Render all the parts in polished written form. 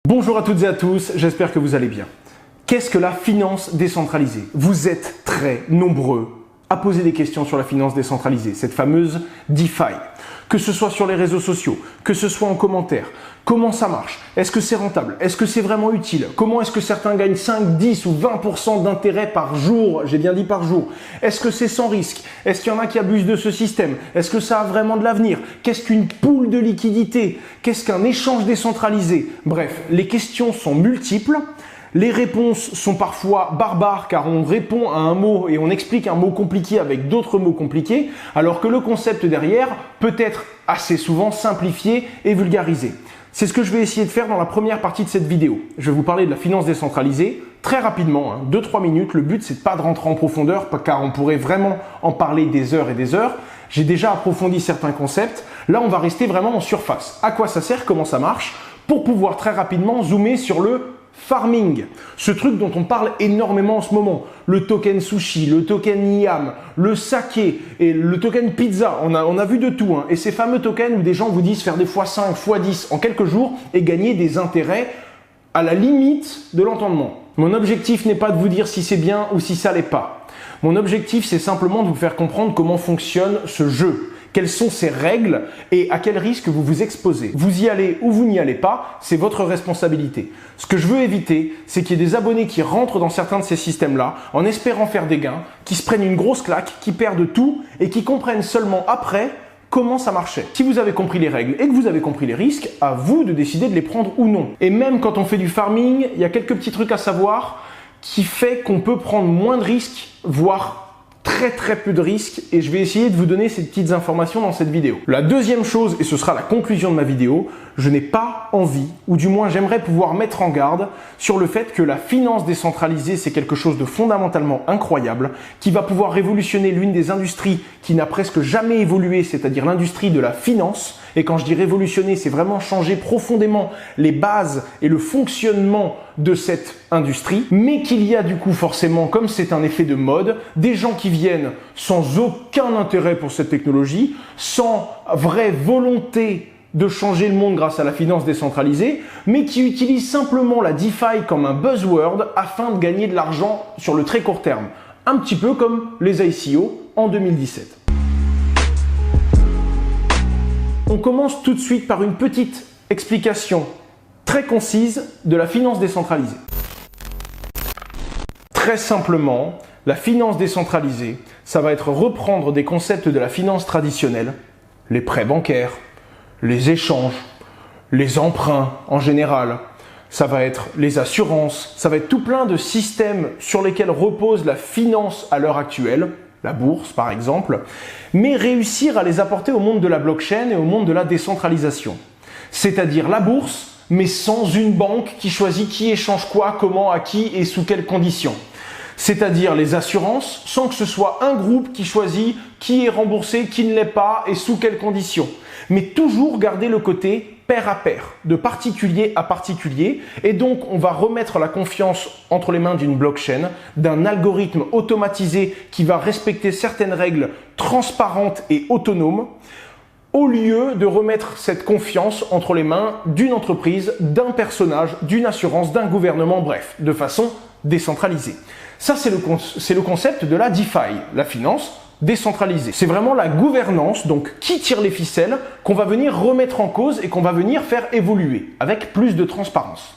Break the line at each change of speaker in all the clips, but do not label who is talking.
Bonjour à toutes et à tous, j'espère que vous allez bien. Qu'est-ce que la finance décentralisée? Vous êtes très nombreux à poser des questions sur la finance décentralisée, cette fameuse DeFi. Que ce soit sur les réseaux sociaux, que ce soit en commentaire, comment ça marche? Est-ce que c'est rentable? Est-ce que c'est vraiment utile? Comment est-ce que certains gagnent 5, 10 ou 20% d'intérêt par jour? J'ai bien dit par jour. Est-ce que c'est sans risque? Est-ce qu'il y en a qui abusent de ce système? Est-ce que ça a vraiment de l'avenir? Qu'est-ce qu'une pool de liquidité? Qu'est-ce qu'un échange décentralisé? Bref, les questions sont multiples. Les réponses sont parfois barbares car on répond à un mot et on explique un mot compliqué avec d'autres mots compliqués, alors que le concept derrière peut être assez souvent simplifié et vulgarisé. C'est ce que je vais essayer de faire dans la première partie de cette vidéo. Je vais vous parler de la finance décentralisée très rapidement, 2-3 minutes. Le but, c'est pas de rentrer en profondeur car on pourrait vraiment en parler des heures et des heures. J'ai déjà approfondi certains concepts. Là, on va rester vraiment en surface. À quoi ça sert? Comment ça marche? Pour pouvoir très rapidement zoomer sur le farming, ce truc dont on parle énormément en ce moment, le token sushi, le token yam, le saké et le token pizza, on a vu de tout, et ces fameux tokens où des gens vous disent faire des x5, x10 en quelques jours et gagner des intérêts à la limite de l'entendement. Mon objectif n'est pas de vous dire si c'est bien ou si ça l'est pas. Mon objectif, c'est simplement de vous faire comprendre comment fonctionne ce jeu. Quelles sont ces règles et à quel risque vous vous exposez. Vous y allez ou vous n'y allez pas, c'est votre responsabilité. Ce que je veux éviter, c'est qu'il y ait des abonnés qui rentrent dans certains de ces systèmes-là en espérant faire des gains, qui se prennent une grosse claque, qui perdent tout et qui comprennent seulement après comment ça marchait. Si vous avez compris les règles et que vous avez compris les risques, à vous de décider de les prendre ou non. Et même quand on fait du farming, il y a quelques petits trucs à savoir qui fait qu'on peut prendre moins de risques, voire très peu de risques, et je vais essayer de vous donner ces petites informations dans cette vidéo. La deuxième chose, et ce sera la conclusion de ma vidéo, je n'ai pas envie, ou du moins j'aimerais pouvoir mettre en garde sur le fait que la finance décentralisée, c'est quelque chose de fondamentalement incroyable, qui va pouvoir révolutionner l'une des industries qui n'a presque jamais évolué, c'est-à-dire l'industrie de la finance. Et quand je dis révolutionner, c'est vraiment changer profondément les bases et le fonctionnement de cette industrie, mais qu'il y a du coup forcément, comme c'est un effet de mode, des gens qui viennent sans aucun intérêt pour cette technologie, sans vraie volonté de changer le monde grâce à la finance décentralisée, mais qui utilisent simplement la DeFi comme un buzzword afin de gagner de l'argent sur le très court terme. Un petit peu comme les ICO en 2017. On commence tout de suite par une petite explication très concise de la finance décentralisée. Très simplement, la finance décentralisée, ça va être reprendre des concepts de la finance traditionnelle, les prêts bancaires, les échanges, les emprunts en général, ça va être les assurances, ça va être tout plein de systèmes sur lesquels repose la finance à l'heure actuelle, la bourse par exemple, mais réussir à les apporter au monde de la blockchain et au monde de la décentralisation. C'est-à-dire la bourse, mais sans une banque qui choisit qui échange quoi, comment, à qui et sous quelles conditions. C'est-à-dire les assurances, sans que ce soit un groupe qui choisit qui est remboursé, qui ne l'est pas et sous quelles conditions. Mais toujours garder le côté pair à pair, de particulier à particulier. Et donc, on va remettre la confiance entre les mains d'une blockchain, d'un algorithme automatisé qui va respecter certaines règles transparentes et autonomes, au lieu de remettre cette confiance entre les mains d'une entreprise, d'un personnage, d'une assurance, d'un gouvernement, bref, de façon décentralisée. Ça, c'est le concept de la DeFi, la finance décentralisée. C'est vraiment la gouvernance, donc qui tire les ficelles, qu'on va venir remettre en cause et qu'on va venir faire évoluer avec plus de transparence.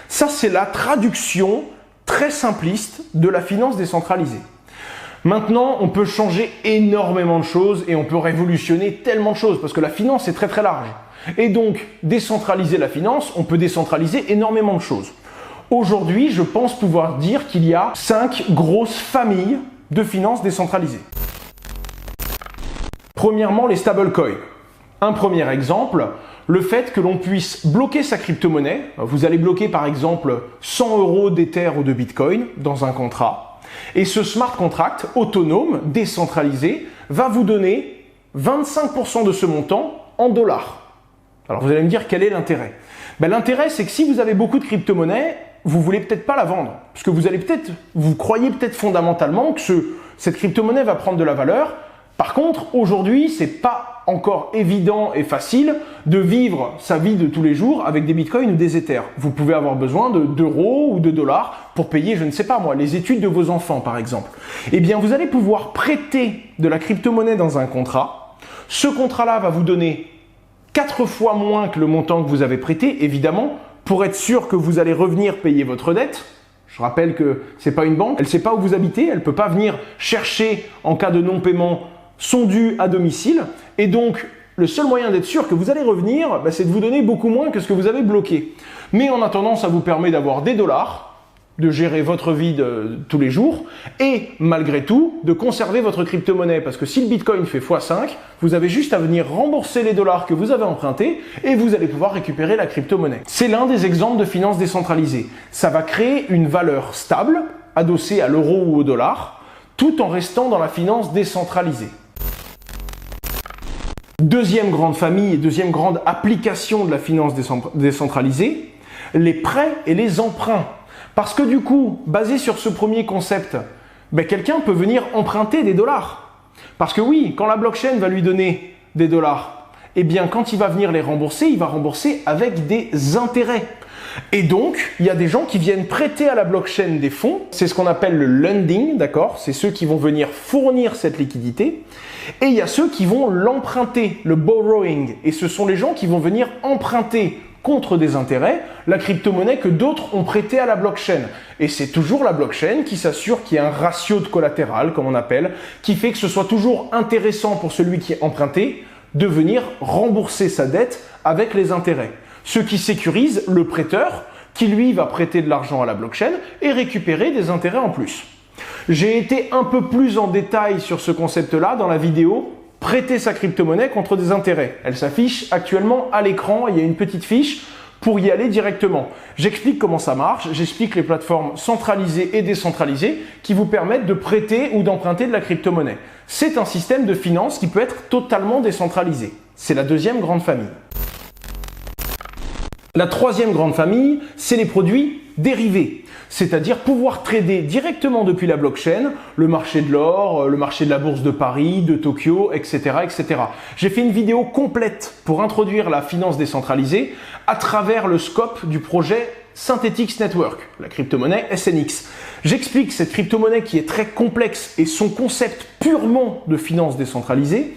Ça, c'est la traduction très simpliste de la finance décentralisée. Maintenant, on peut changer énormément de choses et on peut révolutionner tellement de choses parce que la finance est très large. Et donc, décentraliser la finance, on peut décentraliser énormément de choses. Aujourd'hui, je pense pouvoir dire qu'il y a 5 grosses familles de finances décentralisées. Premièrement, les stablecoins. Un premier exemple, le fait que l'on puisse bloquer sa crypto-monnaie. Vous allez bloquer par exemple 100 € d'Ether ou de Bitcoin dans un contrat. Et ce smart contract autonome, décentralisé, va vous donner 25% de ce montant en dollars. Alors vous allez me dire quel est l'intérêt? L'intérêt, c'est que si vous avez beaucoup de crypto-monnaie, vous voulez peut-être pas la vendre. Parce que vous croyez peut-être fondamentalement que cette crypto-monnaie va prendre de la valeur Par contre, aujourd'hui, c'est pas encore évident et facile de vivre sa vie de tous les jours avec des bitcoins ou des Ethers. Vous pouvez avoir besoin d'euros ou de dollars pour payer, je ne sais pas moi, les études de vos enfants par exemple. Eh bien, vous allez pouvoir prêter de la crypto-monnaie dans un contrat. Ce contrat-là va vous donner 4 fois moins que le montant que vous avez prêté, évidemment, pour être sûr que vous allez revenir payer votre dette. Je rappelle que c'est pas une banque, elle ne sait pas où vous habitez, elle ne peut pas venir chercher en cas de non-paiement son dû à domicile. Et donc, le seul moyen d'être sûr que vous allez revenir, c'est de vous donner beaucoup moins que ce que vous avez bloqué. Mais en attendant, ça vous permet d'avoir des dollars, de gérer votre vie de tous les jours et malgré tout de conserver votre crypto-monnaie parce que si le Bitcoin fait x5, vous avez juste à venir rembourser les dollars que vous avez empruntés et vous allez pouvoir récupérer la crypto-monnaie. C'est l'un des exemples de finance décentralisée. Ça va créer une valeur stable adossée à l'euro ou au dollar tout en restant dans la finance décentralisée. Deuxième grande famille et deuxième grande application de la finance décentralisée, les prêts et les emprunts. Parce que du coup, basé sur ce premier concept, quelqu'un peut venir emprunter des dollars. Parce que oui, quand la blockchain va lui donner des dollars, eh bien quand il va venir les rembourser, il va rembourser avec des intérêts. Et donc, il y a des gens qui viennent prêter à la blockchain des fonds. C'est ce qu'on appelle le lending, d'accord? C'est ceux qui vont venir fournir cette liquidité. Et il y a ceux qui vont l'emprunter, le borrowing. Et ce sont les gens qui vont venir emprunter contre des intérêts la crypto-monnaie que d'autres ont prêté à la blockchain. Et c'est toujours la blockchain qui s'assure qu'il y a un ratio de collatéral, comme on appelle, qui fait que ce soit toujours intéressant pour celui qui est emprunté de venir rembourser sa dette avec les intérêts. Ce qui sécurise le prêteur qui lui va prêter de l'argent à la blockchain et récupérer des intérêts en plus. J'ai été un peu plus en détail sur ce concept-là dans la vidéo « Prêter sa crypto-monnaie contre des intérêts ». Elle s'affiche actuellement à l'écran, il y a une petite fiche pour y aller directement. J'explique comment ça marche, j'explique les plateformes centralisées et décentralisées qui vous permettent de prêter ou d'emprunter de la crypto-monnaie. C'est un système de finance qui peut être totalement décentralisé. C'est la deuxième grande famille. La troisième grande famille, c'est les produits dérivés, c'est-à-dire pouvoir trader directement depuis la blockchain le marché de l'or, le marché de la bourse de Paris, de Tokyo, etc. etc. J'ai fait une vidéo complète pour introduire la finance décentralisée à travers le scope du projet Synthetix Network, la crypto-monnaie SNX. J'explique cette crypto-monnaie qui est très complexe et son concept purement de finance décentralisée.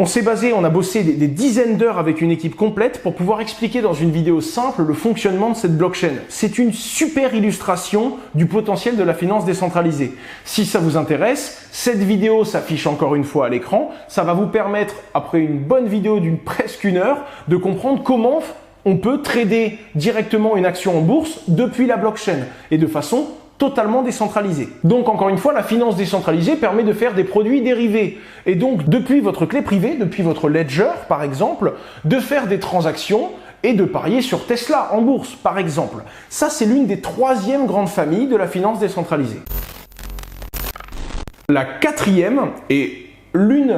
On a bossé des dizaines d'heures avec une équipe complète pour pouvoir expliquer dans une vidéo simple le fonctionnement de cette blockchain. C'est une super illustration du potentiel de la finance décentralisée. Si ça vous intéresse, cette vidéo s'affiche encore une fois à l'écran. Ça va vous permettre, après une bonne vidéo d'une presque 1 heure, de comprendre comment on peut trader directement une action en bourse depuis la blockchain et de façon totalement décentralisé. Donc encore une fois, la finance décentralisée permet de faire des produits dérivés. Et donc depuis votre clé privée, depuis votre ledger par exemple, de faire des transactions et de parier sur Tesla en bourse par exemple. Ça c'est l'une des troisièmes grandes familles de la finance décentralisée. La quatrième et l'une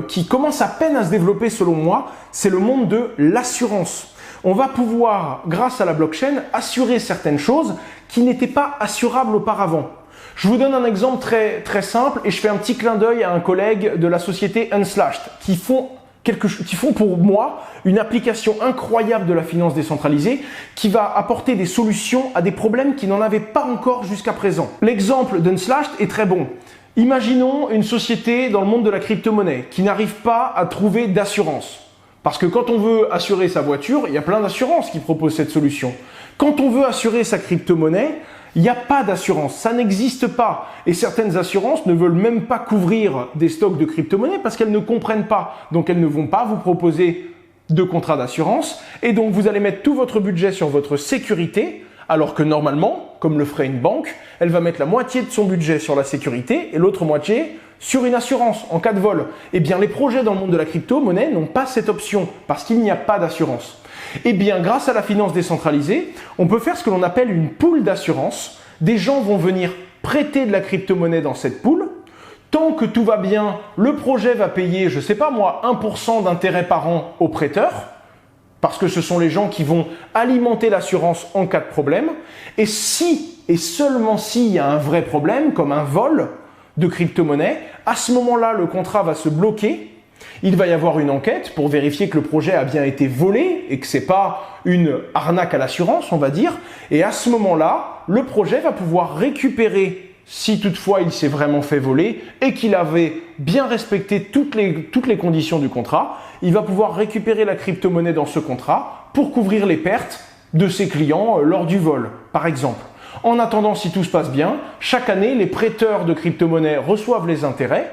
qui commence à peine à se développer selon moi, c'est le monde de l'assurance. On va pouvoir, grâce à la blockchain, assurer certaines choses qui n'étaient pas assurables auparavant. Je vous donne un exemple très simple et je fais un petit clin d'œil à un collègue de la société Unslashed qui font pour moi une application incroyable de la finance décentralisée qui va apporter des solutions à des problèmes qui n'en avaient pas encore jusqu'à présent. L'exemple d'Unslashed est très bon. Imaginons une société dans le monde de la crypto-monnaie qui n'arrive pas à trouver d'assurance. Parce que quand on veut assurer sa voiture, il y a plein d'assurances qui proposent cette solution. Quand on veut assurer sa crypto-monnaie, il n'y a pas d'assurance, ça n'existe pas. Et certaines assurances ne veulent même pas couvrir des stocks de crypto-monnaie parce qu'elles ne comprennent pas. Donc elles ne vont pas vous proposer de contrat d'assurance. Et donc vous allez mettre tout votre budget sur votre sécurité, alors que normalement, comme le ferait une banque, elle va mettre la moitié de son budget sur la sécurité et l'autre moitié sur une assurance en cas de vol. Eh bien, les projets dans le monde de la crypto-monnaie n'ont pas cette option parce qu'il n'y a pas d'assurance. Eh bien, grâce à la finance décentralisée, on peut faire ce que l'on appelle une pool d'assurance. Des gens vont venir prêter de la crypto-monnaie dans cette pool. Tant que tout va bien, le projet va payer, je sais pas moi, 1% d'intérêt par an au prêteur, parce que ce sont les gens qui vont alimenter l'assurance en cas de problème. Et si, et seulement s'il y a un vrai problème, comme un vol, de crypto-monnaie. À ce moment-là, le contrat va se bloquer. Il va y avoir une enquête pour vérifier que le projet a bien été volé et que c'est pas une arnaque à l'assurance, on va dire. Et à ce moment-là, le projet va pouvoir récupérer, si toutefois il s'est vraiment fait voler et qu'il avait bien respecté toutes les conditions du contrat, il va pouvoir récupérer la crypto-monnaie dans ce contrat pour couvrir les pertes de ses clients lors du vol, par exemple. En attendant, si tout se passe bien, chaque année, les prêteurs de crypto-monnaie reçoivent les intérêts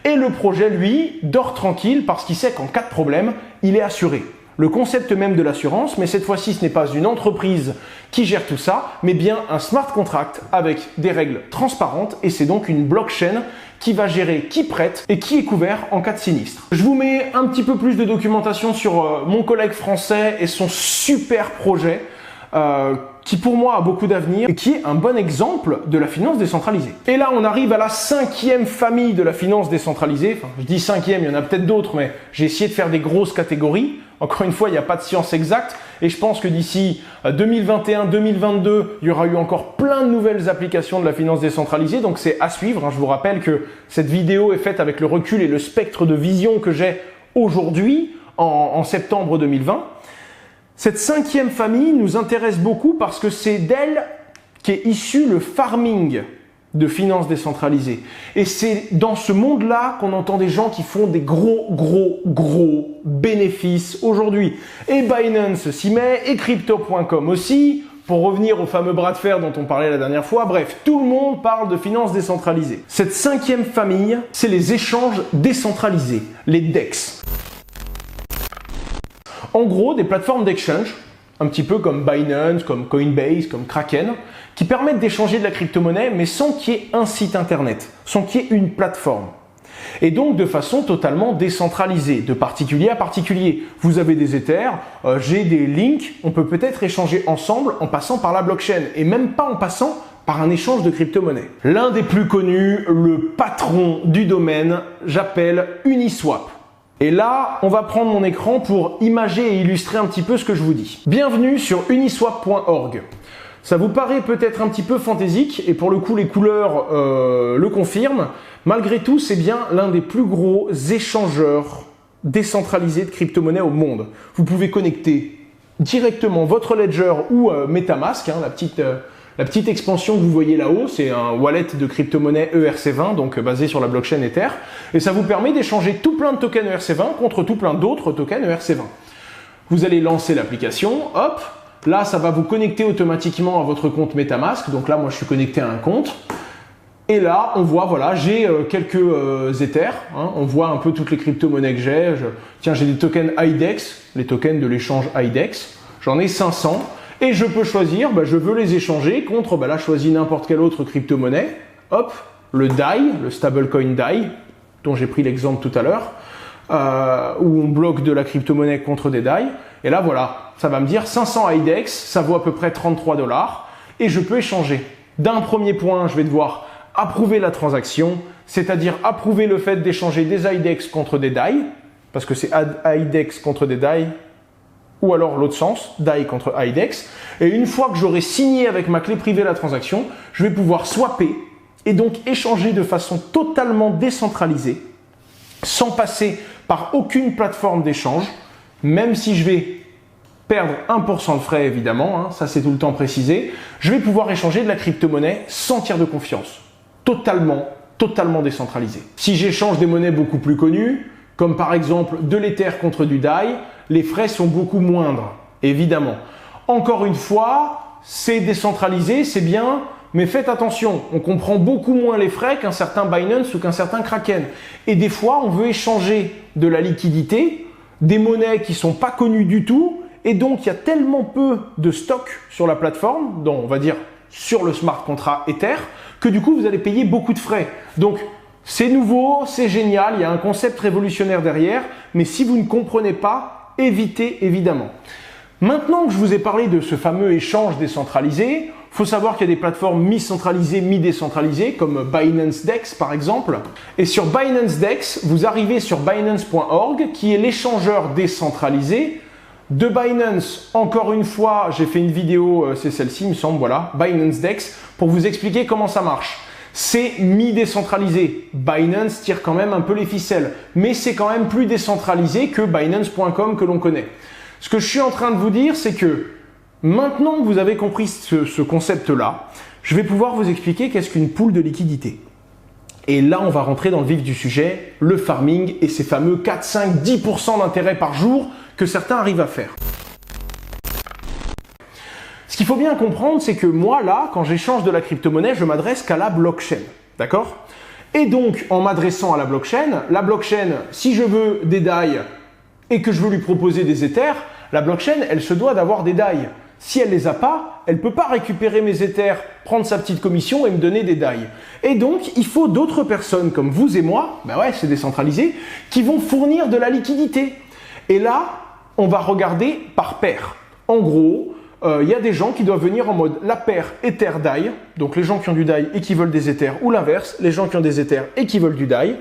et le projet, lui, dort tranquille parce qu'il sait qu'en cas de problème, il est assuré. Le concept même de l'assurance, mais cette fois-ci, ce n'est pas une entreprise qui gère tout ça, mais bien un smart contract avec des règles transparentes et c'est donc une blockchain qui va gérer qui prête et qui est couvert en cas de sinistre. Je vous mets un petit peu plus de documentation sur mon collègue français et son super projet qui pour moi a beaucoup d'avenir et qui est un bon exemple de la finance décentralisée. Et là, on arrive à la 5e famille de la finance décentralisée. Enfin, je dis 5e, il y en a peut-être d'autres, mais j'ai essayé de faire des grosses catégories. Encore une fois, il n'y a pas de science exacte et je pense que d'ici 2021-2022, il y aura eu encore plein de nouvelles applications de la finance décentralisée, donc c'est à suivre. Je vous rappelle que cette vidéo est faite avec le recul et le spectre de vision que j'ai aujourd'hui, en septembre 2020. Cette 5e famille nous intéresse beaucoup parce que c'est d'elle qu'est issu le farming de finances décentralisées. Et c'est dans ce monde-là qu'on entend des gens qui font des gros bénéfices aujourd'hui. Et Binance s'y met, et Crypto.com aussi, pour revenir au fameux bras de fer dont on parlait la dernière fois. Bref, tout le monde parle de finances décentralisées. Cette 5e famille, c'est les échanges décentralisés, les DEX. En gros, des plateformes d'exchange, un petit peu comme Binance, comme Coinbase, comme Kraken, qui permettent d'échanger de la crypto-monnaie, mais sans qu'il y ait un site internet, sans qu'il y ait une plateforme. Et donc de façon totalement décentralisée, de particulier à particulier. Vous avez des Ethers, j'ai des links, on peut peut-être échanger ensemble en passant par la blockchain, et même pas en passant par un échange de crypto-monnaie. L'un des plus connus, le patron du domaine, j'appelle Uniswap. Et là, on va prendre mon écran pour imager et illustrer un petit peu ce que je vous dis. Bienvenue sur uniswap.org. Ça vous paraît peut-être un petit peu fantaisique, et pour le coup, les couleurs le confirment. Malgré tout, c'est bien l'un des plus gros échangeurs décentralisés de crypto-monnaies au monde. Vous pouvez connecter directement votre Ledger ou MetaMask, la petite expansion que vous voyez là-haut, c'est un wallet de crypto-monnaie ERC20, donc basé sur la blockchain Ether. Et ça vous permet d'échanger tout plein de tokens ERC20 contre tout plein d'autres tokens ERC20. Vous allez lancer l'application, hop, là ça va vous connecter automatiquement à votre compte MetaMask. Donc là, moi je suis connecté à un compte. Et là, on voit, voilà, j'ai quelques Ethers. On voit un peu toutes les crypto-monnaies que j'ai. Tiens, j'ai des tokens IDEX, les tokens de l'échange IDEX. J'en ai 500. Et je peux choisir, je veux les échanger contre, là je choisis n'importe quelle autre crypto-monnaie. Hop, le DAI, le stablecoin DAI, dont j'ai pris l'exemple tout à l'heure, où on bloque de la crypto-monnaie contre des DAI. Et là voilà, ça va me dire 500 IDEX, ça vaut à peu près 33 $. Et je peux échanger. D'un premier point, je vais devoir approuver la transaction, c'est-à-dire approuver le fait d'échanger des IDEX contre des DAI, parce que c'est IDEX contre des DAI, ou alors l'autre sens, DAI contre IDEX. Et une fois que j'aurai signé avec ma clé privée la transaction, je vais pouvoir swapper et donc échanger de façon totalement décentralisée, sans passer par aucune plateforme d'échange, même si je vais perdre 1% de frais évidemment, ça c'est tout le temps précisé, je vais pouvoir échanger de la crypto-monnaie sans tiers de confiance, totalement décentralisé. Si j'échange des monnaies beaucoup plus connues, comme par exemple de l'Ether contre du DAI, les frais sont beaucoup moindres, évidemment. Encore une fois, c'est décentralisé, c'est bien, mais faites attention, on comprend beaucoup moins les frais qu'un certain Binance ou qu'un certain Kraken. Et des fois, on veut échanger de la liquidité, des monnaies qui ne sont pas connues du tout, et donc il y a tellement peu de stock sur la plateforme, on va dire sur le smart contract Ether, que du coup, vous allez payer beaucoup de frais. Donc, c'est nouveau, c'est génial, il y a un concept révolutionnaire derrière, mais si vous ne comprenez pas, évitez évidemment. Maintenant que je vous ai parlé de ce fameux échange décentralisé, il faut savoir qu'il y a des plateformes mi-centralisées, mi-décentralisées, comme Binance Dex par exemple. Et sur Binance Dex, vous arrivez sur Binance.org, qui est l'échangeur décentralisé de Binance. Encore une fois, j'ai fait une vidéo, c'est celle-ci, il me semble, voilà, Binance Dex, pour vous expliquer comment ça marche. C'est mi-décentralisé. Binance tire quand même un peu les ficelles, mais c'est quand même plus décentralisé que Binance.com que l'on connaît. Ce que je suis en train de vous dire, c'est que maintenant que vous avez compris ce concept-là, je vais pouvoir vous expliquer qu'est-ce qu'une pool de liquidité. Et là, on va rentrer dans le vif du sujet, le farming et ces fameux 4, 5, 10% d'intérêt par jour que certains arrivent à faire. Ce qu'il faut bien comprendre, c'est que moi, là, quand j'échange de la crypto-monnaie, je m'adresse qu'à la blockchain. D'accord? Et donc, en m'adressant à la blockchain, si je veux des DAI et que je veux lui proposer des Ethers, la blockchain, elle se doit d'avoir des DAI. Si elle les a pas, elle peut pas récupérer mes Ethers, prendre sa petite commission et me donner des DAI. Et donc, il faut d'autres personnes comme vous et moi, ben ouais, c'est décentralisé, qui vont fournir de la liquidité. Et là, on va regarder par paire. En gros, il y a des gens qui doivent venir en mode la paire Ether DAI, donc les gens qui ont du DAI et qui veulent des Ethers, ou l'inverse, les gens qui ont des Ethers et qui veulent du DAI.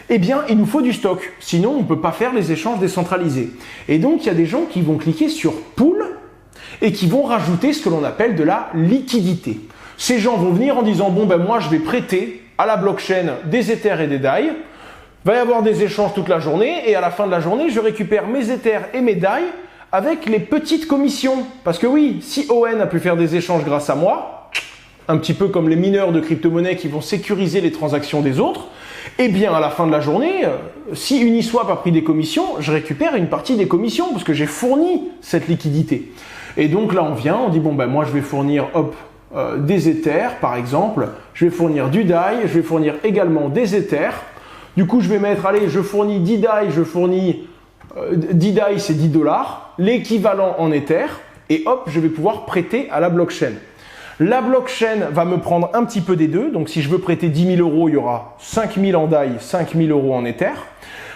Eh bien, il nous faut du stock. Sinon, on ne peut pas faire les échanges décentralisés. Et donc, il y a des gens qui vont cliquer sur Pool et qui vont rajouter ce que l'on appelle de la liquidité. Ces gens vont venir en disant, bon, ben moi, je vais prêter à la blockchain des Ethers et des DAI. Il va y avoir des échanges toute la journée et à la fin de la journée, je récupère mes Ethers et mes DAI avec les petites commissions. Parce que oui, si ON a pu faire des échanges grâce à moi, un petit peu comme les mineurs de crypto-monnaies qui vont sécuriser les transactions des autres, eh bien, à la fin de la journée, si Uniswap a pris des commissions, je récupère une partie des commissions parce que j'ai fourni cette liquidité. Et donc là, on dit, bon, ben moi, je vais fournir, des Ethers, par exemple. Je vais fournir du DAI, je vais fournir également des Ethers. Du coup, je vais mettre, allez, je fournis 10 DAI, 10 DAI, c'est $10, l'équivalent en Ether, et hop, je vais pouvoir prêter à la blockchain. La blockchain va me prendre un petit peu des deux, donc si je veux prêter 10 000 €, il y aura 5 000 en DAI, 5 000 € en Ether.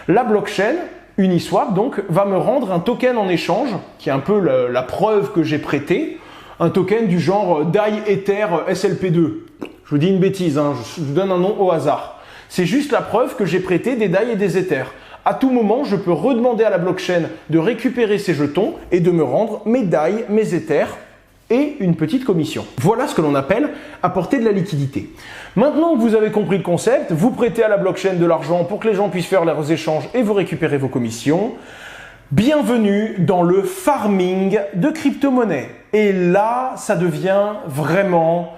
La blockchain, Uniswap, donc, va me rendre un token en échange, qui est un peu la preuve que j'ai prêté, un token du genre DAI Ether SLP2. Je vous dis une bêtise, hein, je vous donne un nom au hasard. C'est juste la preuve que j'ai prêté des DAI et des Ethers. À tout moment, je peux redemander à la blockchain de récupérer ces jetons et de me rendre mes DAI, mes Ethers et une petite commission. Voilà ce que l'on appelle apporter de la liquidité. Maintenant que vous avez compris le concept, vous prêtez à la blockchain de l'argent pour que les gens puissent faire leurs échanges et vous récupérez vos commissions. Bienvenue dans le farming de crypto-monnaie. Et là, ça devient vraiment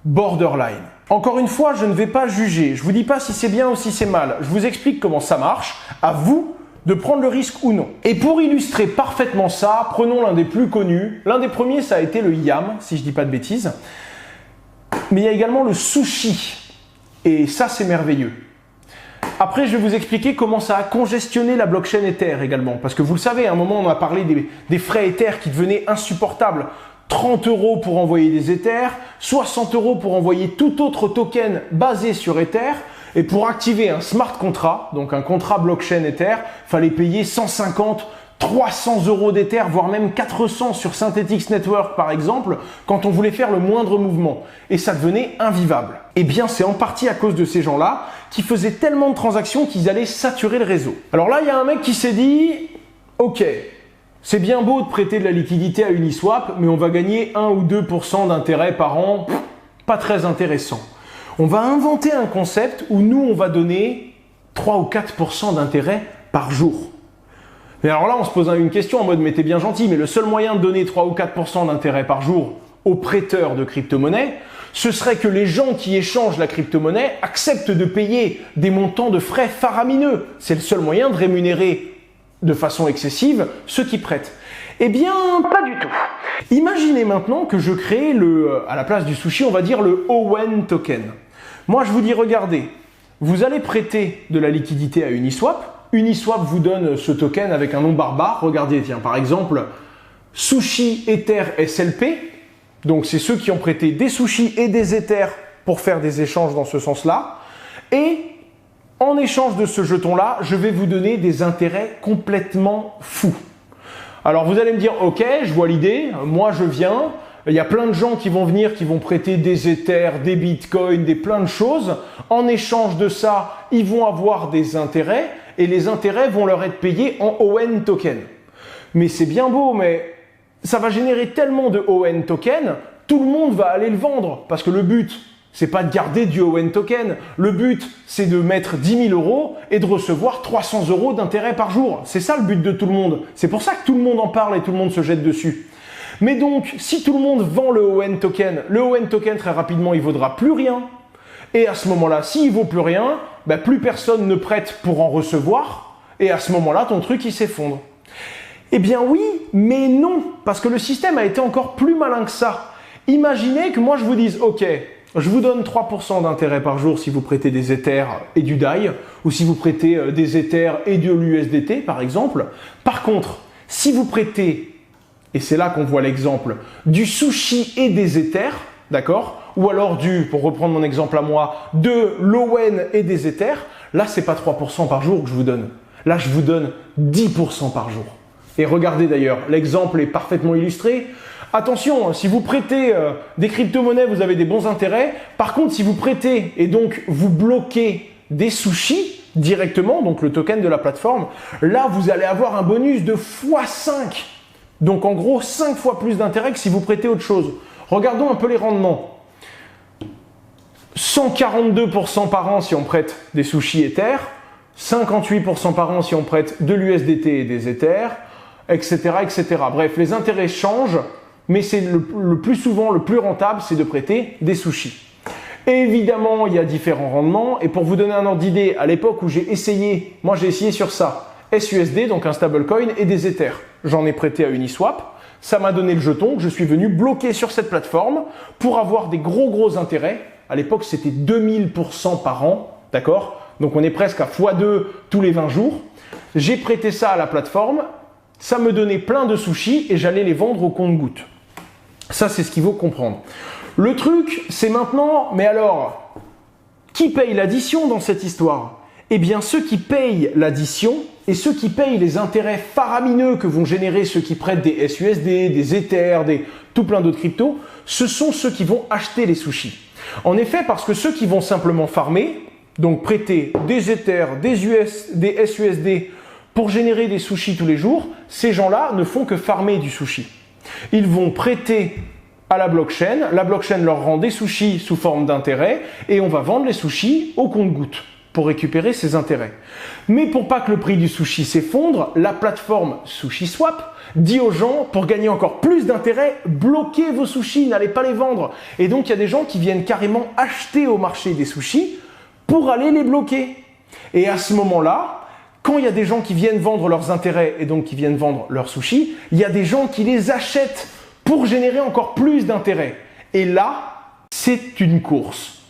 borderline. Encore une fois, je ne vais pas juger. Je vous dis pas si c'est bien ou si c'est mal. Je vous explique comment ça marche. À vous de prendre le risque ou non. Et pour illustrer parfaitement ça, prenons l'un des plus connus. L'un des premiers, ça a été le YAM, si je dis pas de bêtises. Mais il y a également le sushi. Et ça, c'est merveilleux. Après, je vais vous expliquer comment ça a congestionné la blockchain Ether également. Parce que vous le savez, à un moment, on a parlé des frais Ether qui devenaient insupportables. 30 € pour envoyer des Ethers, 60 € pour envoyer tout autre token basé sur Ether. Et pour activer un smart contract, donc un contrat blockchain Ether, fallait payer 150, 300 € d'Ether, voire même 400 sur Synthetix Network par exemple, quand on voulait faire le moindre mouvement. Et ça devenait invivable. Eh bien, c'est en partie à cause de ces gens-là qui faisaient tellement de transactions qu'ils allaient saturer le réseau. Alors là, il y a un mec qui s'est dit, ok, c'est bien beau de prêter de la liquidité à Uniswap, mais on va gagner 1 ou 2% d'intérêt par an, pas très intéressant. On va inventer un concept où nous, on va donner 3 ou 4% d'intérêt par jour. Mais alors là, on se pose une question en mode, mais t'es bien gentil, mais le seul moyen de donner 3 ou 4% d'intérêt par jour aux prêteurs de crypto-monnaie, ce serait que les gens qui échangent la crypto-monnaie acceptent de payer des montants de frais faramineux. C'est le seul moyen de rémunérer de façon excessive ceux qui prêtent. Eh bien, pas du tout. Imaginez maintenant que je crée à la place du sushi, on va dire le ON token. Moi, je vous dis, regardez, vous allez prêter de la liquidité à Uniswap. Uniswap vous donne ce token avec un nom barbare. Regardez, tiens, par exemple, Sushi Ether SLP. Donc, c'est ceux qui ont prêté des sushis et des Ethers pour faire des échanges dans ce sens-là. Et en échange de ce jeton-là, je vais vous donner des intérêts complètement fous. Alors vous allez me dire, ok, je vois l'idée, moi je viens, il y a plein de gens qui vont venir, qui vont prêter des Ethers, des Bitcoins, plein de choses. En échange de ça, ils vont avoir des intérêts et les intérêts vont leur être payés en ON token. Mais c'est bien beau, mais ça va générer tellement de ON token, tout le monde va aller le vendre parce que le but, c'est pas de garder du Owen Token. Le but, c'est de mettre 10 000 € et de recevoir 300 € d'intérêt par jour. C'est ça le but de tout le monde. C'est pour ça que tout le monde en parle et tout le monde se jette dessus. Mais donc, si tout le monde vend le Owen Token très rapidement, il vaudra plus rien. Et à ce moment-là, s'il vaut plus rien, plus personne ne prête pour en recevoir. Et à ce moment-là, ton truc, il s'effondre. Eh bien oui, mais non, parce que le système a été encore plus malin que ça. Imaginez que moi je vous dise, ok, je vous donne 3% d'intérêt par jour si vous prêtez des Ethers et du DAI, ou si vous prêtez des Ethers et de l'USDT par exemple. Par contre, si vous prêtez, et c'est là qu'on voit l'exemple, du sushi et des Ethers, d'accord, ou alors pour reprendre mon exemple à moi, de l'Owen et des Ethers, là c'est pas 3% par jour que je vous donne. Là je vous donne 10% par jour. Et regardez d'ailleurs, l'exemple est parfaitement illustré. Attention, si vous prêtez des crypto-monnaies, vous avez des bons intérêts. Par contre, si vous prêtez et donc vous bloquez des sushis directement, donc le token de la plateforme, là vous allez avoir un bonus de x5. Donc en gros, 5 fois plus d'intérêt que si vous prêtez autre chose. Regardons un peu les rendements. 142% par an si on prête des sushis Ether, 58% par an si on prête de l'USDT et des Ethers, etc., etc. Bref, les intérêts changent, mais c'est le plus souvent, le plus rentable, c'est de prêter des sushis. Et évidemment, il y a différents rendements. Et pour vous donner un ordre d'idée, à l'époque où j'ai essayé, moi j'ai essayé sur ça, SUSD, donc un stablecoin, et des Ethers. J'en ai prêté à Uniswap. Ça m'a donné le jeton que je suis venu bloquer sur cette plateforme pour avoir des gros intérêts. À l'époque, c'était 2000% par an, d'accord? Donc on est presque à x2 tous les 20 jours. J'ai prêté ça à la plateforme. Ça me donnait plein de sushis et j'allais les vendre au compte-gouttes. Ça, c'est ce qu'il faut comprendre. Le truc, c'est maintenant, mais alors, qui paye l'addition dans cette histoire? Eh bien, ceux qui payent l'addition et ceux qui payent les intérêts faramineux que vont générer ceux qui prêtent des SUSD, des Ethers, tout plein d'autres cryptos, ce sont ceux qui vont acheter les sushis. En effet, parce que ceux qui vont simplement farmer, donc prêter des Ethers, des SUSD, pour générer des sushis tous les jours, ces gens-là ne font que farmer du sushi. Ils vont prêter à la blockchain leur rend des sushis sous forme d'intérêt et on va vendre les sushis au compte-gouttes pour récupérer ces intérêts. Mais pour pas que le prix du sushi s'effondre, la plateforme SushiSwap dit aux gens, pour gagner encore plus d'intérêts, bloquez vos sushis, n'allez pas les vendre. Et donc il y a des gens qui viennent carrément acheter au marché des sushis pour aller les bloquer. Et à ce moment-là, quand il y a des gens qui viennent vendre leurs intérêts et donc qui viennent vendre leurs sushis, il y a des gens qui les achètent pour générer encore plus d'intérêts. Et là, c'est une course.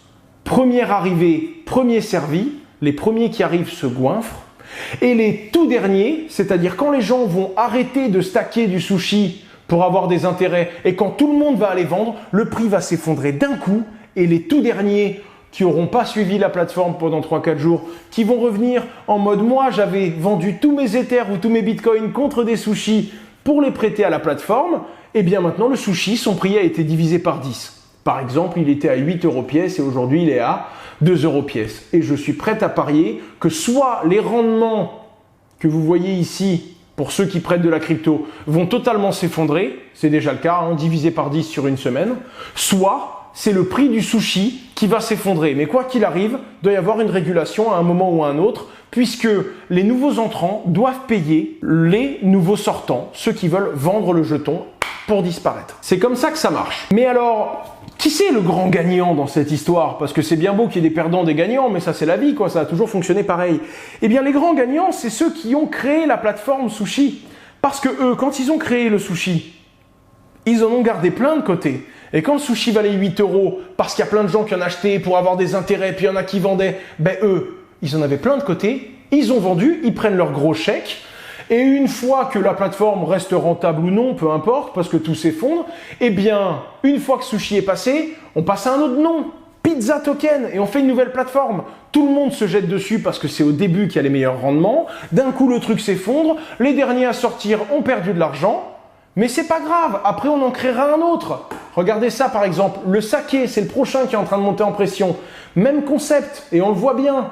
Premier arrivé, premier servi. Les premiers qui arrivent se goinfrent. Et les tout derniers, c'est-à-dire quand les gens vont arrêter de stacker du sushi pour avoir des intérêts et quand tout le monde va aller vendre, le prix va s'effondrer d'un coup et les tout derniers qui n'auront pas suivi la plateforme pendant 3-4 jours, qui vont revenir en mode « moi j'avais vendu tous mes Ethers ou tous mes Bitcoins contre des sushis pour les prêter à la plateforme », et bien maintenant le sushi, son prix a été divisé par 10. Par exemple, il était à 8 € pièce et aujourd'hui il est à 2 € pièce. Et je suis prêt à parier que soit les rendements que vous voyez ici, pour ceux qui prêtent de la crypto, vont totalement s'effondrer, c'est déjà le cas, divisé par 10 sur une semaine, soit c'est le prix du sushi qui va s'effondrer. Mais quoi qu'il arrive, il doit y avoir une régulation à un moment ou à un autre, puisque les nouveaux entrants doivent payer les nouveaux sortants, ceux qui veulent vendre le jeton pour disparaître. C'est comme ça que ça marche. Mais alors, qui c'est le grand gagnant dans cette histoire? Parce que c'est bien beau qu'il y ait des perdants, des gagnants, mais ça c'est la vie, quoi. Ça a toujours fonctionné pareil. Eh bien, les grands gagnants, c'est ceux qui ont créé la plateforme Sushi. Parce que eux, quand ils ont créé le sushi, ils en ont gardé plein de côté. Et quand le sushi valait 8 € parce qu'il y a plein de gens qui en achetaient pour avoir des intérêts, puis il y en a qui vendaient, eux, ils en avaient plein de côté, ils ont vendu, ils prennent leur gros chèque, et une fois que la plateforme reste rentable ou non, peu importe, parce que tout s'effondre, eh bien, une fois que Sushi est passé, on passe à un autre nom, Pizza Token, et on fait une nouvelle plateforme. Tout le monde se jette dessus parce que c'est au début qu'il y a les meilleurs rendements, d'un coup le truc s'effondre, les derniers à sortir ont perdu de l'argent, mais c'est pas grave, après on en créera un autre. Regardez ça par exemple, le saké, c'est le prochain qui est en train de monter en pression. Même concept, et on le voit bien.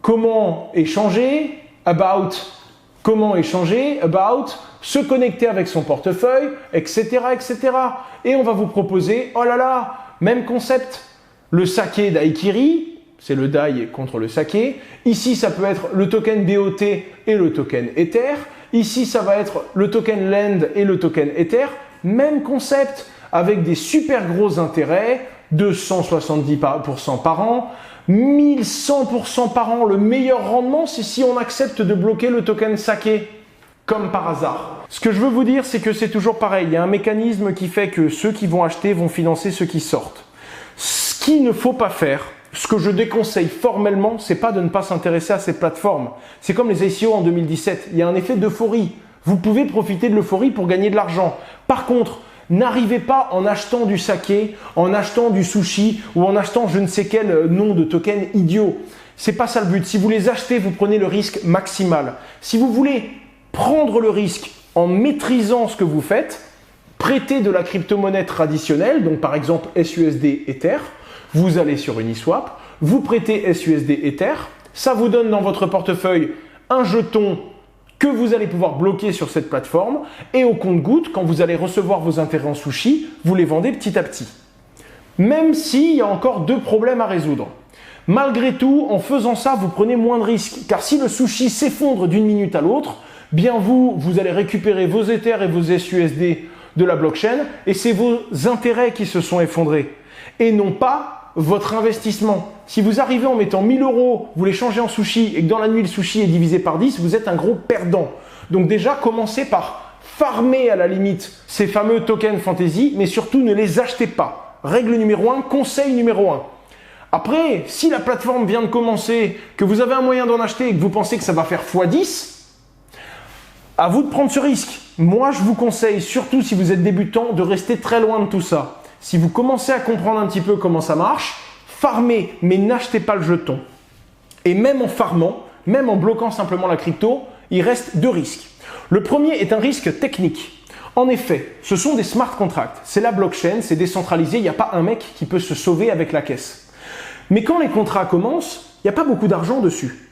Comment échanger? About. Comment échanger? About. Se connecter avec son portefeuille, etc., etc. Et on va vous proposer, oh là là, même concept. le saké Daiquiri, c'est le Dai contre le saké. Ici, ça peut être le token BOT et le token Ether. Ici, ça va être le token Lend et le token Ether. Même concept, avec des super gros intérêts, 270% par an, 1100% par an. Le meilleur rendement, c'est si on accepte de bloquer le token saké, comme par hasard. Ce que je veux vous dire, c'est que c'est toujours pareil. Il y a un mécanisme qui fait que ceux qui vont acheter vont financer ceux qui sortent. Ce qu'il ne faut pas faire, ce que je déconseille formellement, c'est pas de ne pas s'intéresser à ces plateformes. C'est comme les ICO en 2017. Il y a un effet d'euphorie. Vous pouvez profiter de l'euphorie pour gagner de l'argent. Par contre, n'arrivez pas en achetant du saké, en achetant du sushi ou en achetant je ne sais quel nom de token idiot. C'est pas ça le but. Si vous les achetez, vous prenez le risque maximal. Si vous voulez prendre le risque en maîtrisant ce que vous faites, prêtez de la crypto-monnaie traditionnelle, donc par exemple SUSD Ether, vous allez sur Uniswap, vous prêtez SUSD Ether, ça vous donne dans votre portefeuille un jeton que vous allez pouvoir bloquer sur cette plateforme et au compte-gouttes, quand vous allez recevoir vos intérêts en sushi, vous les vendez petit à petit. Même s'il y a encore deux problèmes à résoudre. Malgré tout, en faisant ça, vous prenez moins de risques, car si le sushi s'effondre d'une minute à l'autre, bien vous allez récupérer vos Ethers et vos SUSD de la blockchain et c'est vos intérêts qui se sont effondrés et non pas votre investissement. Si vous arrivez en mettant 1000 €, vous les changez en sushi et que dans la nuit le sushi est divisé par 10, vous êtes un gros perdant. Donc déjà, commencez par farmer à la limite ces fameux tokens fantasy, mais surtout ne les achetez pas. Règle numéro 1, conseil numéro 1. Après, si la plateforme vient de commencer, que vous avez un moyen d'en acheter et que vous pensez que ça va faire x10, à vous de prendre ce risque. Moi, je vous conseille, surtout si vous êtes débutant, de rester très loin de tout ça. Si vous commencez à comprendre un petit peu comment ça marche, farmez, mais n'achetez pas le jeton. Et même en farmant, même en bloquant simplement la crypto, il reste deux risques. Le premier est un risque technique. En effet, ce sont des smart contracts. C'est la blockchain, c'est décentralisé, il n'y a pas un mec qui peut se sauver avec la caisse. Mais quand les contrats commencent, il n'y a pas beaucoup d'argent dessus.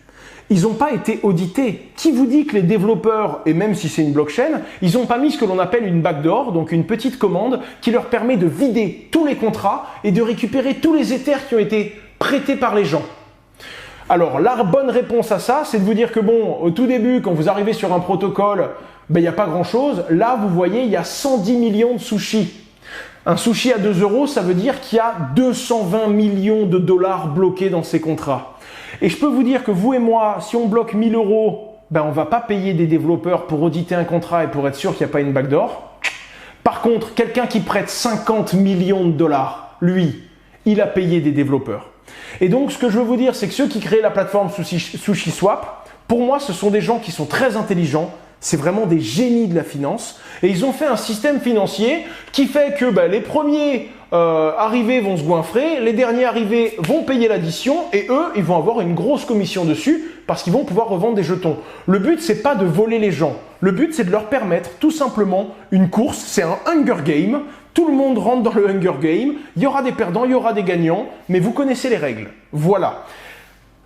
Ils n'ont pas été audités. Qui vous dit que les développeurs, et même si c'est une blockchain, ils n'ont pas mis ce que l'on appelle une backdoor, donc une petite commande qui leur permet de vider tous les contrats et de récupérer tous les Ethers qui ont été prêtés par les gens. Alors, la bonne réponse à ça, c'est de vous dire que bon, au tout début, quand vous arrivez sur un protocole, il n'y a pas grand-chose. Là, vous voyez, il y a 110 millions de sushis. Un sushi à 2 €, ça veut dire qu'il y a 220 millions de dollars bloqués dans ces contrats. Et je peux vous dire que vous et moi, si on bloque 1000 €, on ne va pas payer des développeurs pour auditer un contrat et pour être sûr qu'il n'y a pas une backdoor. Par contre, quelqu'un qui prête 50 millions de dollars, lui, il a payé des développeurs. Et donc, ce que je veux vous dire, c'est que ceux qui créent la plateforme SushiSwap, pour moi, ce sont des gens qui sont très intelligents. C'est vraiment des génies de la finance. Et ils ont fait un système financier qui fait que les premiers arrivés vont se goinfrer, les derniers arrivés vont payer l'addition et eux, ils vont avoir une grosse commission dessus parce qu'ils vont pouvoir revendre des jetons. Le but, c'est pas de voler les gens. Le but, c'est de leur permettre tout simplement une course. C'est un Hunger Game. Tout le monde rentre dans le Hunger Game. Il y aura des perdants, il y aura des gagnants, mais vous connaissez les règles. Voilà.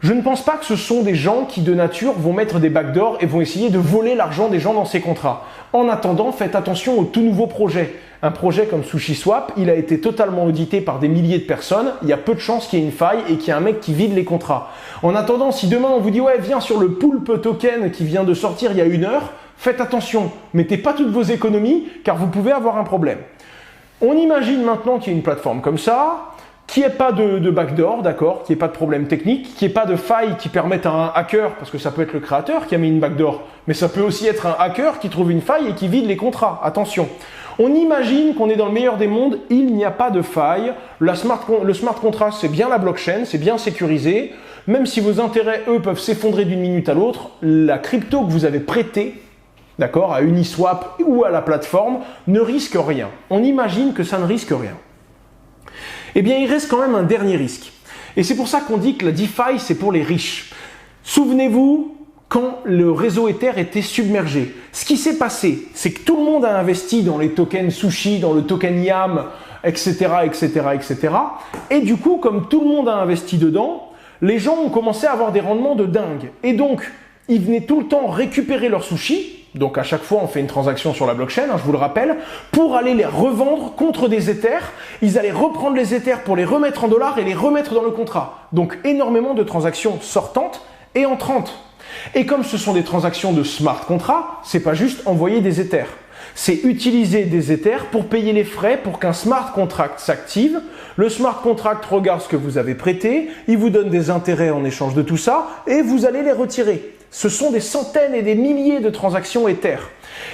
Je ne pense pas que ce sont des gens qui, de nature, vont mettre des backdoors et vont essayer de voler l'argent des gens dans ces contrats. En attendant, faites attention aux tout nouveaux projets. Un projet comme SushiSwap, il a été totalement audité par des milliers de personnes. Il y a peu de chances qu'il y ait une faille et qu'il y ait un mec qui vide les contrats. En attendant, si demain on vous dit « Ouais, viens sur le Pulp token qui vient de sortir il y a 1 heure », faites attention. Mettez pas toutes vos économies car vous pouvez avoir un problème. On imagine maintenant qu'il y a une plateforme comme ça, qu'il n'y ait pas de backdoor, d'accord, qu'il n'y ait pas de problème technique, qu'il n'y ait pas de faille qui permette à un hacker, parce que ça peut être le créateur qui a mis une backdoor, mais ça peut aussi être un hacker qui trouve une faille et qui vide les contrats. Attention. On imagine qu'on est dans le meilleur des mondes, il n'y a pas de faille. Le smart contract, c'est bien la blockchain, c'est bien sécurisé. Même si vos intérêts, eux, peuvent s'effondrer d'une minute à l'autre, la crypto que vous avez prêtée, d'accord, à Uniswap ou à la plateforme, ne risque rien. On imagine que ça ne risque rien. Eh bien, il reste quand même un dernier risque. Et c'est pour ça qu'on dit que la DeFi, c'est pour les riches. Souvenez-vous, quand le réseau Ether était submergé, ce qui s'est passé, c'est que tout le monde a investi dans les tokens sushi, dans le token YAM, etc., etc., etc. Et du coup, comme tout le monde a investi dedans, les gens ont commencé à avoir des rendements de dingue. Et donc, ils venaient tout le temps récupérer leurs sushis donc à chaque fois on fait une transaction sur la blockchain, je vous le rappelle, pour aller les revendre contre des Ethers. Ils allaient reprendre les Ethers pour les remettre en dollars et les remettre dans le contrat. Donc énormément de transactions sortantes et entrantes. Et comme ce sont des transactions de smart contract, c'est pas juste envoyer des Ethers. C'est utiliser des Ethers pour payer les frais pour qu'un smart contract s'active. Le smart contract regarde ce que vous avez prêté, il vous donne des intérêts en échange de tout ça et vous allez les retirer. Ce sont des centaines et des milliers de transactions Ethers.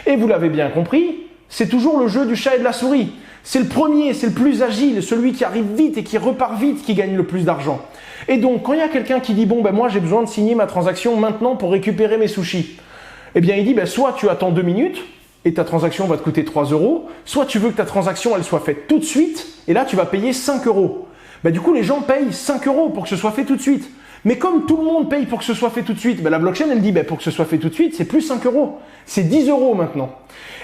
Et vous l'avez bien compris, c'est toujours le jeu du chat et de la souris. C'est le premier, c'est le plus agile, celui qui arrive vite et qui repart vite qui gagne le plus d'argent. Et donc, quand il y a quelqu'un qui dit « Bon, ben moi j'ai besoin de signer ma transaction maintenant pour récupérer mes sushis », eh bien il dit « Soit tu attends 2 minutes et ta transaction va te coûter 3 €, soit tu veux que ta transaction elle soit faite tout de suite et là tu vas payer 5 €. Du coup, les gens payent 5 € pour que ce soit fait tout de suite. Mais comme tout le monde paye pour que ce soit fait tout de suite, la blockchain elle dit pour que ce soit fait tout de suite, c'est plus 5 €, c'est 10 € maintenant.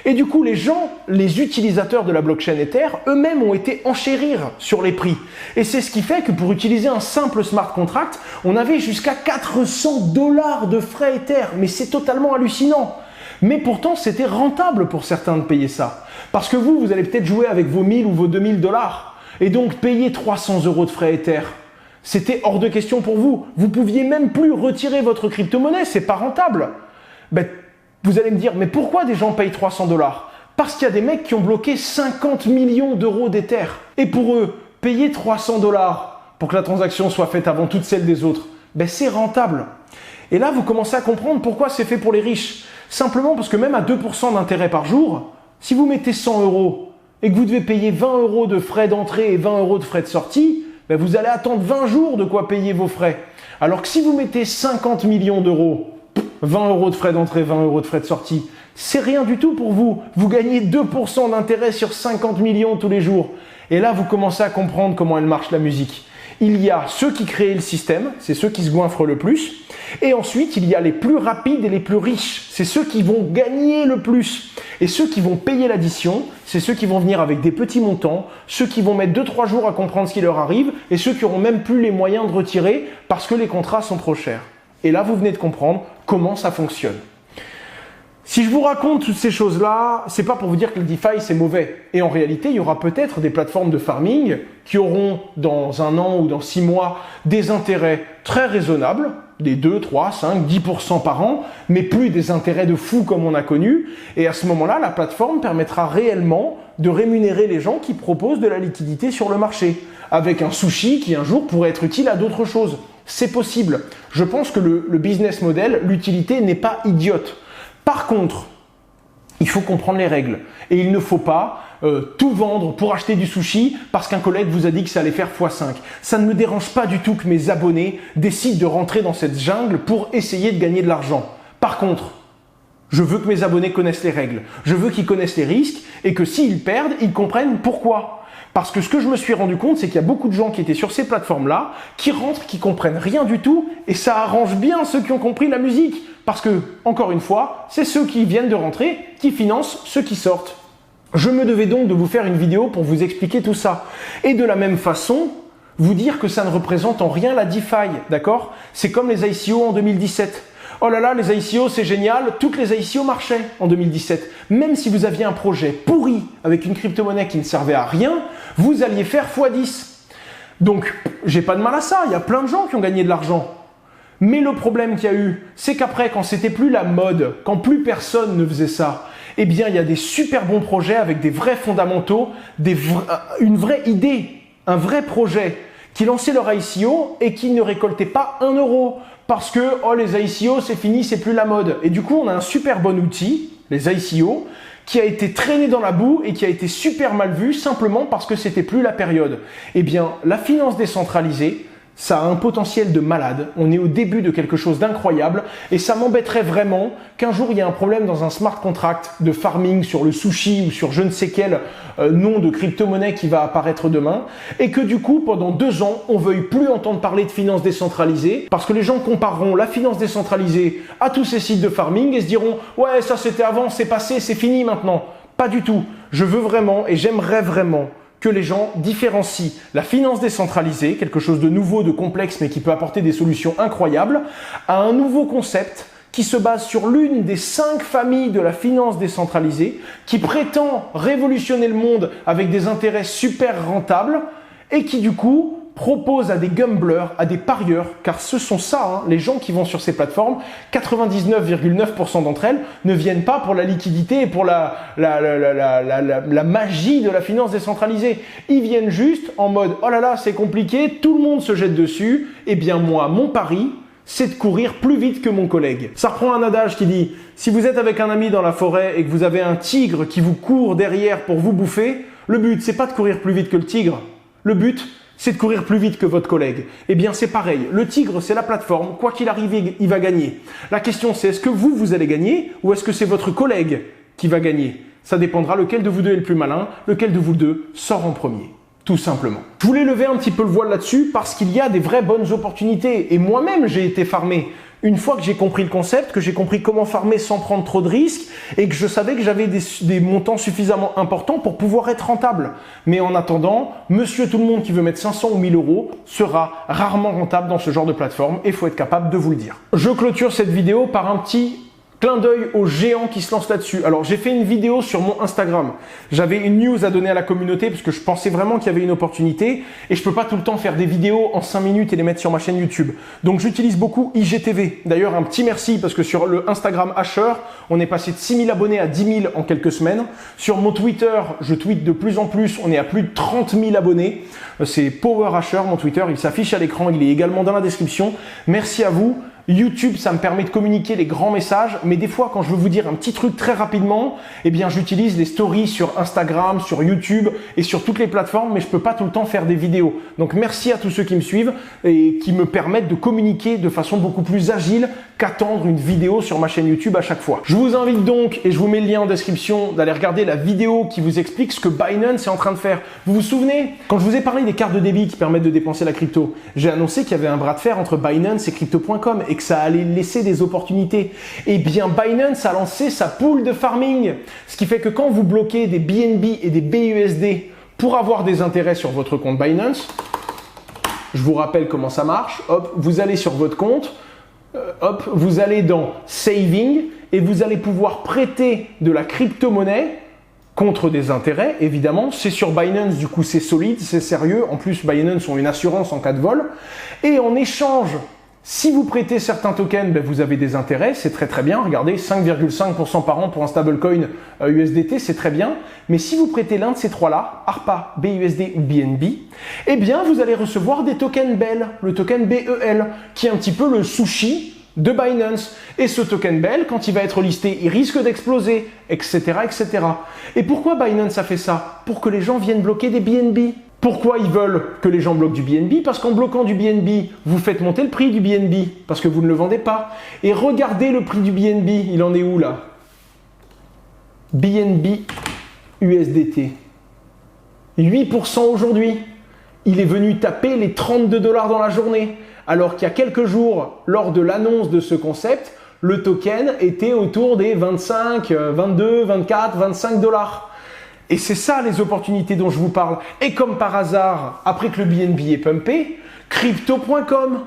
Et du coup, les gens, les utilisateurs de la blockchain Ether, eux-mêmes ont été enchérir sur les prix. Et c'est ce qui fait que pour utiliser un simple smart contract, on avait jusqu'à 400 $ de frais Ether. Mais c'est totalement hallucinant. Mais pourtant, c'était rentable pour certains de payer ça. Parce que vous allez peut-être jouer avec vos 1000 ou vos 2000 $. Et donc, payer 300 € de frais Ether, c'était hors de question pour vous. Vous pouviez même plus retirer votre crypto-monnaie, c'est pas rentable. Vous allez me dire, mais pourquoi des gens payent 300 $? Parce qu'il y a des mecs qui ont bloqué 50 millions d'euros d'Ether. Et pour eux, payer 300 $ pour que la transaction soit faite avant toutes celles des autres, c'est rentable. Et là, vous commencez à comprendre pourquoi c'est fait pour les riches. Simplement parce que même à 2% d'intérêt par jour, si vous mettez 100 € et que vous devez payer 20 € de frais d'entrée et 20 € de frais de sortie, vous allez attendre 20 jours de quoi payer vos frais. Alors que si vous mettez 50 millions d'euros, 20 € de frais d'entrée, 20 € de frais de sortie, c'est rien du tout pour vous. Vous gagnez 2% d'intérêt sur 50 millions tous les jours. Et là, vous commencez à comprendre comment elle marche la musique. Il y a ceux qui créent le système, c'est ceux qui se goinfrent le plus. Et ensuite, il y a les plus rapides et les plus riches. C'est ceux qui vont gagner le plus. Et ceux qui vont payer l'addition, c'est ceux qui vont venir avec des petits montants, ceux qui vont mettre 2-3 jours à comprendre ce qui leur arrive et ceux qui n'auront même plus les moyens de retirer parce que les contrats sont trop chers. Et là, vous venez de comprendre comment ça fonctionne. Si je vous raconte toutes ces choses-là, c'est pas pour vous dire que le DeFi c'est mauvais. Et en réalité, il y aura peut-être des plateformes de farming qui auront dans 1 an ou dans 6 mois des intérêts très raisonnables, des 2, 3, 5, 10% par an, mais plus des intérêts de fou comme on a connu. Et à ce moment-là, la plateforme permettra réellement de rémunérer les gens qui proposent de la liquidité sur le marché, avec un sushi qui un jour pourrait être utile à d'autres choses. C'est possible. Je pense que le business model, l'utilité n'est pas idiote. Par contre, il faut comprendre les règles. Et il ne faut pas tout vendre pour acheter du sushi parce qu'un collègue vous a dit que ça allait faire x5. Ça ne me dérange pas du tout que mes abonnés décident de rentrer dans cette jungle pour essayer de gagner de l'argent. Par contre, je veux que mes abonnés connaissent les règles. Je veux qu'ils connaissent les risques et que s'ils perdent, ils comprennent pourquoi. Parce que ce que je me suis rendu compte, c'est qu'il y a beaucoup de gens qui étaient sur ces plateformes-là, qui rentrent, qui comprennent rien du tout, et ça arrange bien ceux qui ont compris la musique. Parce que, encore une fois, c'est ceux qui viennent de rentrer qui financent ceux qui sortent. Je me devais donc de vous faire une vidéo pour vous expliquer tout ça. Et de la même façon, vous dire que ça ne représente en rien la DeFi, d'accord? C'est comme les ICO en 2017. Oh là là, les ICO, c'est génial, toutes les ICO marchaient en 2017. Même si vous aviez un projet pourri avec une crypto-monnaie qui ne servait à rien, vous alliez faire x10. Donc, j'ai pas de mal à ça, il y a plein de gens qui ont gagné de l'argent. Mais le problème qu'il y a eu, c'est qu'après, quand c'était plus la mode, quand plus personne ne faisait ça, eh bien, il y a des super bons projets avec des vrais fondamentaux, une vraie idée, un vrai projet qui lançaient leur ICO et qui ne récoltaient pas 1 € parce que les ICO c'est fini, c'est plus la mode. Et du coup, on a un super bon outil, les ICO, qui a été traîné dans la boue et qui a été super mal vu simplement parce que c'était plus la période. Eh bien, la finance décentralisée, ça a un potentiel de malade. On est au début de quelque chose d'incroyable et ça m'embêterait vraiment qu'un jour il y ait un problème dans un smart contract de farming sur le sushi ou sur je ne sais quel nom de crypto-monnaie qui va apparaître demain et que du coup pendant 2 ans on veuille plus entendre parler de finance décentralisée parce que les gens compareront la finance décentralisée à tous ces sites de farming et se diront ouais ça c'était avant, c'est passé, c'est fini maintenant. Pas du tout. Je veux vraiment et j'aimerais vraiment que les gens différencient la finance décentralisée, quelque chose de nouveau, de complexe, mais qui peut apporter des solutions incroyables, à un nouveau concept qui se base sur l'une des 5 familles de la finance décentralisée, qui prétend révolutionner le monde avec des intérêts super rentables et qui du coup propose à des gamblers, à des parieurs, car ce sont ça, les gens qui vont sur ces plateformes, 99,9% d'entre elles ne viennent pas pour la liquidité et pour la magie de la finance décentralisée. Ils viennent juste en mode « Oh là là, c'est compliqué, tout le monde se jette dessus, eh bien moi, mon pari, c'est de courir plus vite que mon collègue. » Ça reprend un adage qui dit « Si vous êtes avec un ami dans la forêt et que vous avez un tigre qui vous court derrière pour vous bouffer, le but, c'est pas de courir plus vite que le tigre. Le but, c'est de courir plus vite que votre collègue. » Eh bien, c'est pareil. Le tigre, c'est la plateforme. Quoi qu'il arrive, il va gagner. La question, c'est est-ce que vous allez gagner ou est-ce que c'est votre collègue qui va gagner? Ça dépendra lequel de vous deux est le plus malin, lequel de vous deux sort en premier. Tout simplement. Je voulais lever un petit peu le voile là-dessus parce qu'il y a des vraies bonnes opportunités. Et moi-même, j'ai été farmé. Une fois que j'ai compris le concept, que j'ai compris comment farmer sans prendre trop de risques et que je savais que j'avais des montants suffisamment importants pour pouvoir être rentable. Mais en attendant, monsieur tout le monde qui veut mettre 500 ou 1000 euros sera rarement rentable dans ce genre de plateforme et il faut être capable de vous le dire. Je clôture cette vidéo par un petit clin d'œil aux géants qui se lancent là-dessus. Alors, j'ai fait une vidéo sur mon Instagram. J'avais une news à donner à la communauté parce que je pensais vraiment qu'il y avait une opportunité et je peux pas tout le temps faire des vidéos en 5 minutes et les mettre sur ma chaîne YouTube. Donc, j'utilise beaucoup IGTV. D'ailleurs, un petit merci parce que sur le Instagram Asher, on est passé de 6000 abonnés à 10 000 en quelques semaines. Sur mon Twitter, je tweete de plus en plus. On est à plus de 30 000 abonnés. C'est Power Asher, mon Twitter. Il s'affiche à l'écran. Il est également dans la description. Merci à vous. YouTube, ça me permet de communiquer les grands messages, mais des fois, quand je veux vous dire un petit truc très rapidement, eh bien, j'utilise les stories sur Instagram, sur YouTube et sur toutes les plateformes, mais je peux pas tout le temps faire des vidéos. Donc, merci à tous ceux qui me suivent et qui me permettent de communiquer de façon beaucoup plus agile qu'attendre une vidéo sur ma chaîne YouTube à chaque fois. Je vous invite donc, et je vous mets le lien en description, d'aller regarder la vidéo qui vous explique ce que Binance est en train de faire. Vous vous souvenez, quand je vous ai parlé des cartes de débit qui permettent de dépenser la crypto, j'ai annoncé qu'il y avait un bras de fer entre Binance et Crypto.com et que ça allait laisser des opportunités. Eh bien, Binance a lancé sa pool de farming, ce qui fait que quand vous bloquez des BNB et des BUSD pour avoir des intérêts sur votre compte Binance, je vous rappelle comment ça marche. Hop, vous allez sur votre compte, hop, vous allez dans Saving et vous allez pouvoir prêter de la crypto-monnaie contre des intérêts, évidemment. C'est sur Binance, du coup c'est solide, c'est sérieux. En plus, Binance ont une assurance en cas de vol. Et en échange, si vous prêtez certains tokens, vous avez des intérêts, c'est très très bien. Regardez, 5,5% par an pour un stablecoin USDT, c'est très bien. Mais si vous prêtez l'un de ces trois-là, ARPA, BUSD ou BNB, eh bien vous allez recevoir des tokens BEL, le token BEL, qui est un petit peu le sushi de Binance. Et ce token BEL, quand il va être listé, il risque d'exploser, etc., etc. Et pourquoi Binance a fait ça? Pour que les gens viennent bloquer des BNB. Pourquoi ils veulent que les gens bloquent du BNB? Parce qu'en bloquant du BNB, vous faites monter le prix du BNB, parce que vous ne le vendez pas. Et regardez le prix du BNB, il en est où là? BNB USDT. 8% aujourd'hui. Il est venu taper les 32 $ dans la journée. Alors qu'il y a quelques jours, lors de l'annonce de ce concept, le token était autour des 25, 22, 24, 25 $. Et c'est ça les opportunités dont je vous parle. Et comme par hasard, après que le BNB est pumpé, Crypto.com,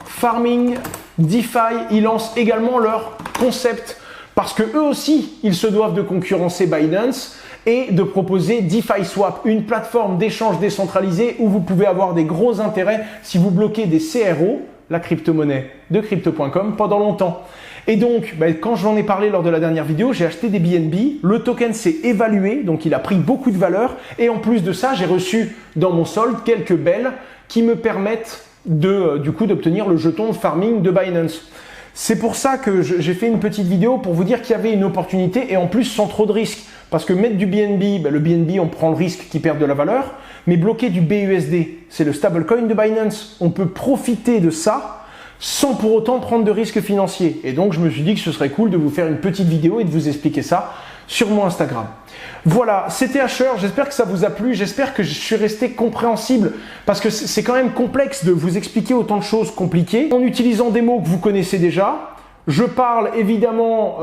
Farming, DeFi, ils lancent également leur concept. Parce que eux aussi, ils se doivent de concurrencer Binance et de proposer DeFi Swap, une plateforme d'échange décentralisée où vous pouvez avoir des gros intérêts si vous bloquez des CRO, la crypto-monnaie de Crypto.com, pendant longtemps. Et donc, quand j'en ai parlé lors de la dernière vidéo, j'ai acheté des BNB, le token s'est évalué, donc il a pris beaucoup de valeur, et en plus de ça, j'ai reçu dans mon solde quelques BEL qui me permettent du coup d'obtenir le jeton de farming de Binance. C'est pour ça que j'ai fait une petite vidéo pour vous dire qu'il y avait une opportunité et en plus sans trop de risques. Parce que mettre du BNB, le BNB, on prend le risque qu'il perde de la valeur, mais bloquer du BUSD, c'est le stablecoin de Binance. On peut profiter de ça sans pour autant prendre de risques financiers. Et donc, je me suis dit que ce serait cool de vous faire une petite vidéo et de vous expliquer ça sur mon Instagram. Voilà, c'était Asher, j'espère que ça vous a plu, j'espère que je suis resté compréhensible parce que c'est quand même complexe de vous expliquer autant de choses compliquées en utilisant des mots que vous connaissez déjà. Je parle évidemment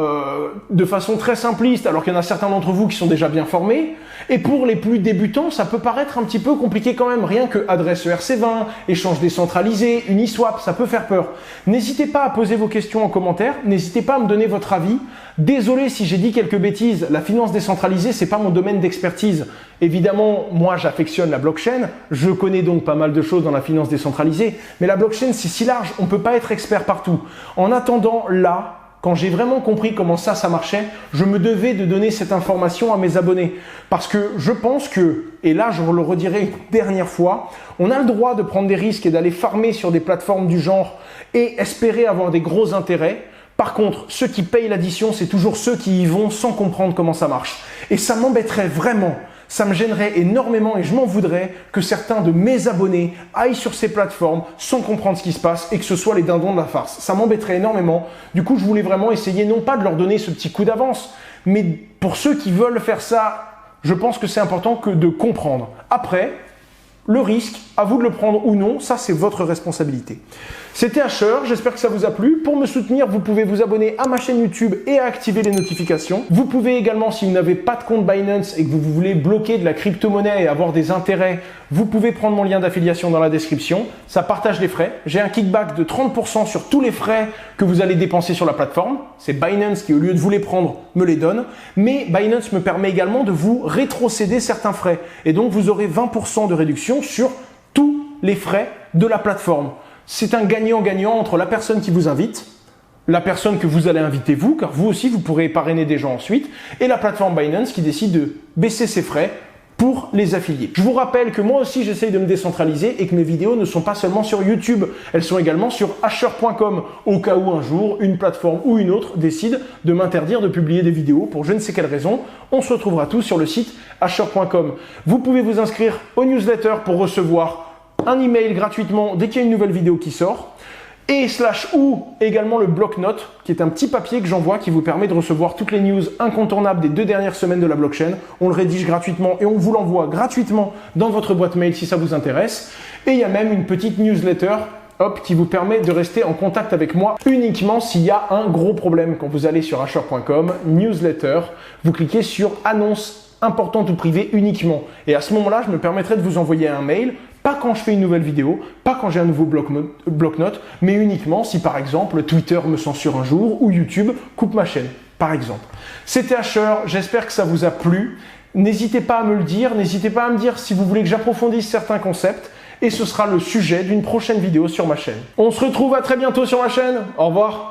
de façon très simpliste, alors qu'il y en a certains d'entre vous qui sont déjà bien formés. Et pour les plus débutants, ça peut paraître un petit peu compliqué quand même. Rien que adresse ERC20, échange décentralisé, Uniswap, ça peut faire peur. N'hésitez pas à poser vos questions en commentaire. N'hésitez pas à me donner votre avis. Désolé si j'ai dit quelques bêtises. La finance décentralisée, c'est pas mon domaine d'expertise. Évidemment, moi, j'affectionne la blockchain. Je connais donc pas mal de choses dans la finance décentralisée. Mais la blockchain, c'est si large, on peut pas être expert partout. En attendant, là, quand j'ai vraiment compris comment ça marchait, je me devais de donner cette information à mes abonnés. Parce que je pense que, et là je le redirai une dernière fois, on a le droit de prendre des risques et d'aller farmer sur des plateformes du genre et espérer avoir des gros intérêts. Par contre, ceux qui payent l'addition, c'est toujours ceux qui y vont sans comprendre comment ça marche. Et ça m'embêterait vraiment. Ça me gênerait énormément et je m'en voudrais que certains de mes abonnés aillent sur ces plateformes sans comprendre ce qui se passe et que ce soit les dindons de la farce. Ça m'embêterait énormément. Du coup, je voulais vraiment essayer non pas de leur donner ce petit coup d'avance, mais pour ceux qui veulent faire ça, je pense que c'est important que de comprendre. Après, le risque, à vous de le prendre ou non, ça c'est votre responsabilité. C'était Asher, j'espère que ça vous a plu. Pour me soutenir, vous pouvez vous abonner à ma chaîne YouTube et à activer les notifications. Vous pouvez également, si vous n'avez pas de compte Binance et que vous voulez bloquer de la crypto-monnaie et avoir des intérêts, vous pouvez prendre mon lien d'affiliation dans la description. Ça partage les frais. J'ai un kickback de 30% sur tous les frais que vous allez dépenser sur la plateforme. C'est Binance qui, au lieu de vous les prendre, me les donne. Mais Binance me permet également de vous rétrocéder certains frais. Et donc, vous aurez 20% de réduction sur tous les frais de la plateforme. C'est un gagnant-gagnant entre la personne qui vous invite, la personne que vous allez inviter vous, car vous aussi vous pourrez parrainer des gens ensuite, et la plateforme Binance qui décide de baisser ses frais pour les affiliés. Je vous rappelle que moi aussi j'essaye de me décentraliser et que mes vidéos ne sont pas seulement sur YouTube, elles sont également sur asher.com au cas où un jour une plateforme ou une autre décide de m'interdire de publier des vidéos pour je ne sais quelle raison. On se retrouvera tous sur le site asher.com. Vous pouvez vous inscrire au newsletter pour recevoir un email gratuitement dès qu'il y a une nouvelle vidéo qui sort, et ou également le bloc-notes, qui est un petit papier que j'envoie qui vous permet de recevoir toutes les news incontournables des 2 dernières semaines de la blockchain. On le rédige gratuitement et on vous l'envoie gratuitement dans votre boîte mail si ça vous intéresse. Et il y a même une petite newsletter qui vous permet de rester en contact avec moi uniquement s'il y a un gros problème. Quand vous allez sur asher.com, newsletter, vous cliquez sur annonce importante ou privée uniquement. Et à ce moment-là, je me permettrai de vous envoyer un mail, pas quand je fais une nouvelle vidéo, pas quand j'ai un nouveau bloc-notes, mais uniquement si par exemple Twitter me censure un jour ou YouTube coupe ma chaîne, par exemple. C'était Asher, j'espère que ça vous a plu. N'hésitez pas à me le dire, n'hésitez pas à me dire si vous voulez que j'approfondisse certains concepts et ce sera le sujet d'une prochaine vidéo sur ma chaîne. On se retrouve à très bientôt sur ma chaîne. Au revoir.